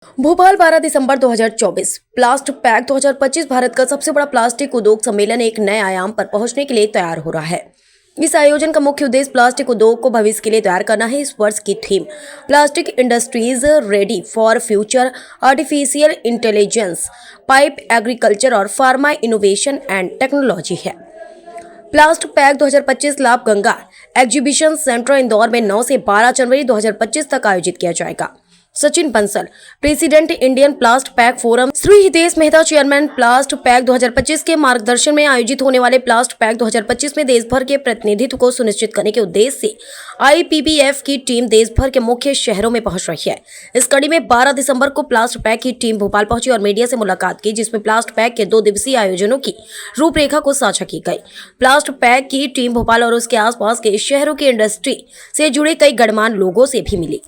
भोपाल 12 दिसंबर 2024 प्लास्ट पैक 2025 भारत का सबसे बड़ा प्लास्टिक उद्योग सम्मेलन एक नए आयाम पर पहुंचने के लिए तैयार हो रहा है। इस आयोजन का मुख्य उद्देश्य प्लास्टिक उद्योग को भविष्य के लिए तैयार करना है। इस वर्ष की theme plastic industries ready for future, artificial intelligence, pipe agriculture और फार्मा इनोवेशन एंड टेक्नोलॉजी है। प्लास्ट पैक 2025 लाभ गंगा एग्जीबिशन सेंटर इंदौर में 9 से 12 जनवरी 2025 तक आयोजित किया जाएगा। Sachin Bansal, president Indian Plast Pack Forum, Shri Hitesh Mehta, chairman, Plast Pack 2025 के मार्गदर्शन में आयोजित होने वाले प्लास्ट पैक 2025 में देश भर के प्रतिनिधित्व को सुनिश्चित करने के उद्देश्य से IPPF की टीम देश भर के मुख्य शहरों में पहुंच रही है। इस कड़ी में 12 दिसंबर को प्लास्ट पैक की टीम भोपाल पहुंची और मीडिया से मुलाकात की, जिसमें प्लास्ट पैक के 2 दिवसीय आयोजनों की रूपरेखा को साझा की गई। प्लास्ट पैक की टीम भोपाल और उसके आसपास के शहरों की इंडस्ट्री से जुड़े कई गणमान्य लोगों से भी मिली।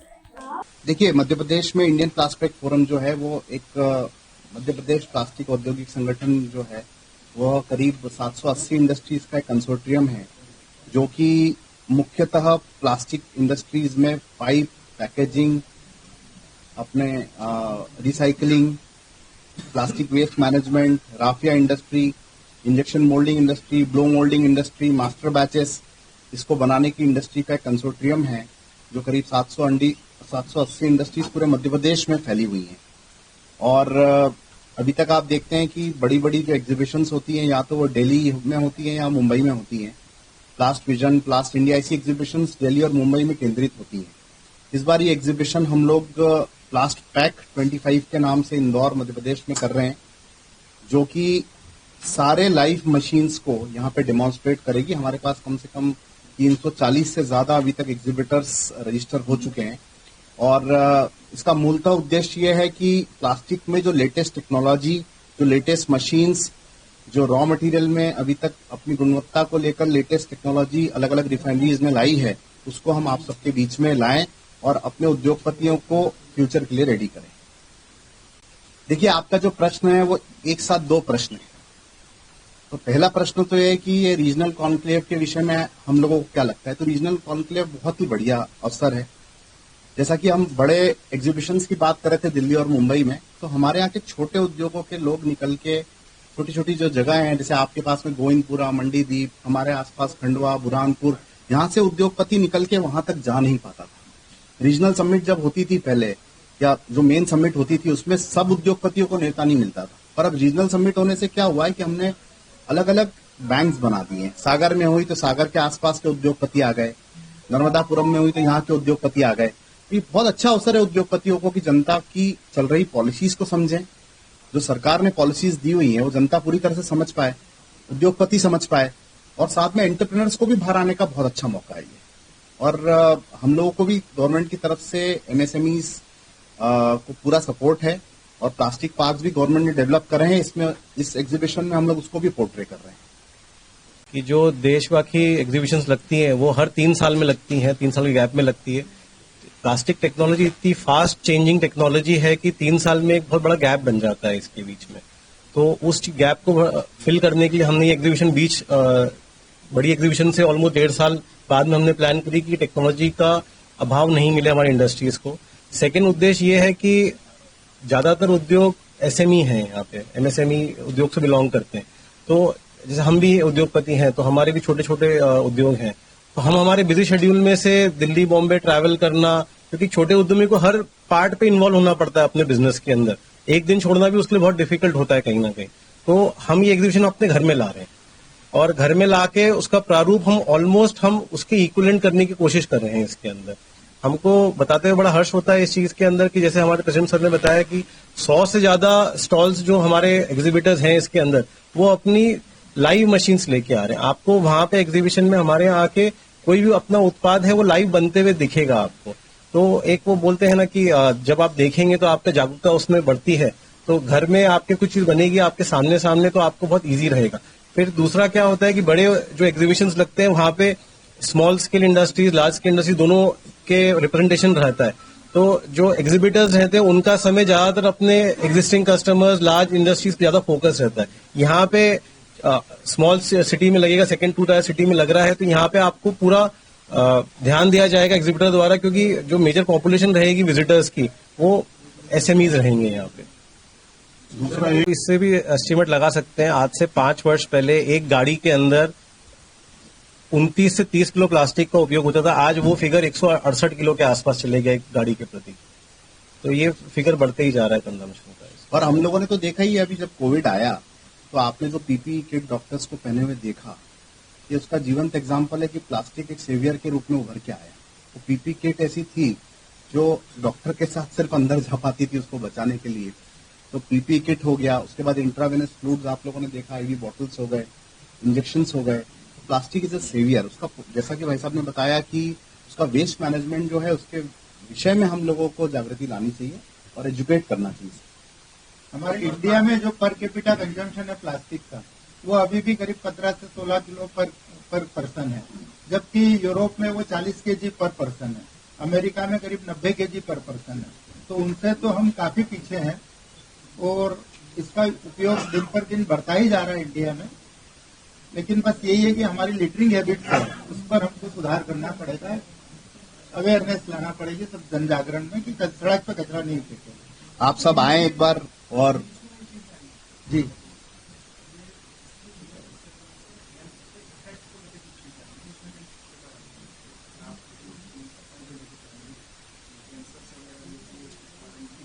देखिए, मध्य प्रदेश में इंडियन प्लास्ट पैक फोरम जो है वो एक मध्य प्रदेश प्लास्टिक औद्योगिक संगठन जो है वह करीब 780 इंडस्ट्रीज का एक कंसोर्टियम है, जो कि मुख्यतः प्लास्टिक इंडस्ट्रीज में पाइप, पैकेजिंग, अपने recycling, plastic waste management, raffia industry, injection moulding industry, blow moulding industry, master batches, इसको बनाने की इंडस्ट्री का एक कंसोर्टियम है जो करीब 780 इंडस्ट्रीज पूरे मध्य प्रदेश में फैली हुई हैं। और अभी तक आप देखते हैं कि बड़ी बड़ी जो एग्जीबिशंस होती हैं, या तो वो दिल्ली में होती हैं या मुंबई में होती हैं। प्लास्ट विजन, प्लास्ट इंडिया, ऐसी एग्जीबिशंस दिल्ली और मुंबई में केंद्रित होती हैं। इस बार ये एग्जीबिशन हम लोग प्लास्ट पैक 25 के नाम से इंदौर मध्य प्रदेश में कर रहे हैं, जो कि सारे लाइव मशीन्स को यहाँ पे डेमोन्स्ट्रेट करेगी। हमारे पास कम से कम 340 से ज्यादा अभी तक एग्जीबिटर्स रजिस्टर हो चुके हैं। और इसका मूलतः उद्देश्य ये है कि प्लास्टिक में जो लेटेस्ट टेक्नोलॉजी, जो लेटेस्ट मशीन्स, जो रॉ मटेरियल में अभी तक अपनी गुणवत्ता को लेकर लेटेस्ट टेक्नोलॉजी अलग अलग रिफाइनरीज में लाई है, उसको हम आप सबके बीच में लाएं और अपने उद्योगपतियों को फ्यूचर के लिए रेडी करें। देखिए, आपका जो प्रश्न है वो एक साथ 2 प्रश्न है। तो पहला प्रश्न तो ये है कि ये रीजनल कॉन्क्लेव के विषय में हम लोगों को क्या लगता है। तो रीजनल कॉन्क्लेव बहुत ही बढ़िया अवसर है। जैसा कि हम बड़े एग्जीबिशंस की बात कर रहे थे दिल्ली और मुंबई में, तो हमारे यहाँ के छोटे उद्योगों के लोग निकल के छोटी छोटी जो जगह हैं, जैसे आपके पास में गोविंदपुरा, मंडीदीप, हमारे आसपास खंडवा, बुरहानपुर, यहाँ से उद्योगपति निकल के वहां तक जा नहीं पाता था। रीजनल समिट जब होती थी पहले, या जो मेन समिट होती थी, उसमें सब उद्योगपतियों को नेता नहीं मिलता था। पर अब रीजनल समिट होने से क्या हुआ है कि हमने अलग अलग बैंक्स बना दिए। सागर में हुई तो सागर के आसपास के उद्योगपति आ गए, नर्मदापुरम में हुई तो यहाँ के उद्योगपति आ गए। ये बहुत अच्छा अवसर है उद्योगपतियों को कि जनता की चल रही पॉलिसीज को समझें। जो सरकार ने पॉलिसीज दी हुई है वो जनता पूरी तरह से समझ पाए, उद्योगपति समझ पाए, और साथ में एंटरप्रेन्योर्स को भी बाहर आने का बहुत अच्छा मौका है ये। और हम लोगों को भी गवर्नमेंट की तरफ से MSMEs को पूरा सपोर्ट है, और प्लास्टिक पार्क्स भी गवर्नमेंट ने डेवलप कर रहे हैं। इसमें इस एग्जीबिशन में हम लोग उसको भी पोर्ट्रे कर रहे हैं कि जो देशव्यापी एग्जीबिशंस लगती हैं वो हर 3 साल में लगती हैं, 3 साल के गैप में लगती है। प्लास्टिक टेक्नोलॉजी इतनी फास्ट चेंजिंग टेक्नोलॉजी है कि 3 साल में एक बहुत बड़ा गैप बन जाता है इसके बीच में। तो उस गैप को फिल करने के लिए हमने ये एग्जीबिशन बड़ी एग्जीबिशन से ऑलमोस्ट 1.5 साल बाद में हमने प्लान करी कि टेक्नोलॉजी का अभाव नहीं मिले हमारी इंडस्ट्रीज को। सेकेंड उद्देश्य ये है कि ज्यादातर उद्योग SME हैं, यहाँ पे MSME उद्योग से बिलोंग करते हैं। तो जैसे हम भी उद्योगपति हैं, तो हमारे भी छोटे छोटे उद्योग हैं। तो हम हमारे बिजी शेड्यूल में से दिल्ली, बॉम्बे ट्रैवल करना, क्योंकि छोटे उद्यमी को हर पार्ट पे इन्वॉल्व होना पड़ता है अपने बिजनेस के अंदर, एक दिन छोड़ना भी उसके लिए बहुत डिफिकल्ट होता है कहीं ना कहीं। तो हम ये एग्जीबिशन अपने घर में ला रहे हैं, और घर में लाके उसका प्रारूप हम उसके इक्विवेलेंट करने की कोशिश कर रहे हैं इसके अंदर। हमको बताते हुए बड़ा हर्ष होता है इस चीज के अंदर कि जैसे हमारे प्रेसिडेंट सर ने बताया कि 100 से ज्यादा स्टॉल्स जो हमारे एग्जीबिटर्स हैं इसके अंदर, वो अपनी लाइव मशीन्स लेके आ रहे हैं। आपको वहां पे एग्जीबिशन में हमारे यहाँ आके कोई भी अपना उत्पाद है वो लाइव बनते हुए दिखेगा आपको। तो एक वो बोलते हैं ना कि जब आप देखेंगे तो आपका जागरूकता उसमें बढ़ती है। तो घर में आपके कुछ चीज बनेगी आपके सामने सामने, तो आपको बहुत इजी रहेगा। फिर दूसरा क्या होता है कि बड़े जो एग्जीबिशंस लगते हैं वहां पे small scale industries, large scale industry दोनों के रिप्रेजेंटेशन रहता है। तो जो एग्जीबिटर्स रहते हैं उनका समय ज्यादातर अपने एग्जिस्टिंग कस्टमर्स, लार्ज इंडस्ट्रीज पे ज्यादा फोकस रहता है। यहाँ पे स्मॉल सिटी में लगेगा, 2 टायर सिटी में लग रहा है, तो यहाँ पे आपको पूरा ध्यान दिया जाएगा एग्जीबिटर द्वारा, क्योंकि जो मेजर पॉपुलेशन रहेगी विजिटर्स की वो SMEs रहेंगे यहाँ पे। दूसरा इससे भी एस्टिमेट लगा सकते हैं, आज से 5 वर्ष पहले एक गाड़ी के अंदर 29 से 30 किलो प्लास्टिक का उपयोग होता था, आज वो फिगर 168 किलो के आसपास चले गया एक गाड़ी के प्रति। तो ये फिगर बढ़ते ही जा रहा है कंजम्पशन का। और हम लोगों ने तो देखा ही है, अभी जब कोविड आया तो आपने जो पीपीई किट डॉक्टर्स को पहने हुए देखा, ये उसका जीवंत एग्जाम्पल है कि प्लास्टिक एक सेवियर के रूप में उभर के आया। तो पीपीई किट ऐसी थी जो डॉक्टर के साथ सिर्फ अंदर जा पाती थी उसको बचाने के लिए। तो पीपीई किट हो गया, उसके बाद इंट्रावेनस फ्लूइड्स आप लोगों ने देखा, आईवी बॉटल्स हो गए, इंजेक्शंस हो गए। Plastic is a saviour. उसका जैसा कि भाई साहब ने बताया कि उसका वेस्ट मैनेजमेंट जो है उसके विषय में हम लोगों को जागृति लानी चाहिए और एजुकेट करना चाहिए। हमारे इंडिया में जो पर कैपिटा कंजम्पशन है प्लास्टिक का, वो अभी भी करीब 15 से 16 किलो पर पर्सन है, जबकि यूरोप में वो 40 केजी पर पर्सन है, अमेरिका में करीब 90 केजी पर पर्सन है। तो उनसे तो हम काफी पीछे हैं और इसका उपयोग दिन पर दिन बढ़ता ही जा रहा है इंडिया में। लेकिन बस यही है कि हमारी लिटरिंग हैबिट है, उस पर हमको सुधार करना पड़ेगा, अवेयरनेस लाना पड़ेगी सब जन जागरण में कि सड़क पर कचरा नहीं फेंके। आप सब आए एक बार और जी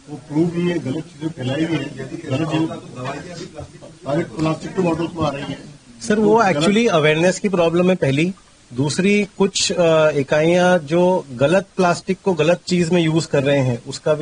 वो प्रूव भी है, गलत चीजें फैलाई भी है, गलत सारे प्लास्टिक के बॉटल्स में आ रही है। सर वो एक्चुअली अवेयरनेस की प्रॉब्लम है पहली। दूसरी, कुछ इकाइयां जो गलत प्लास्टिक को गलत चीज में यूज कर रहे हैं उसका भी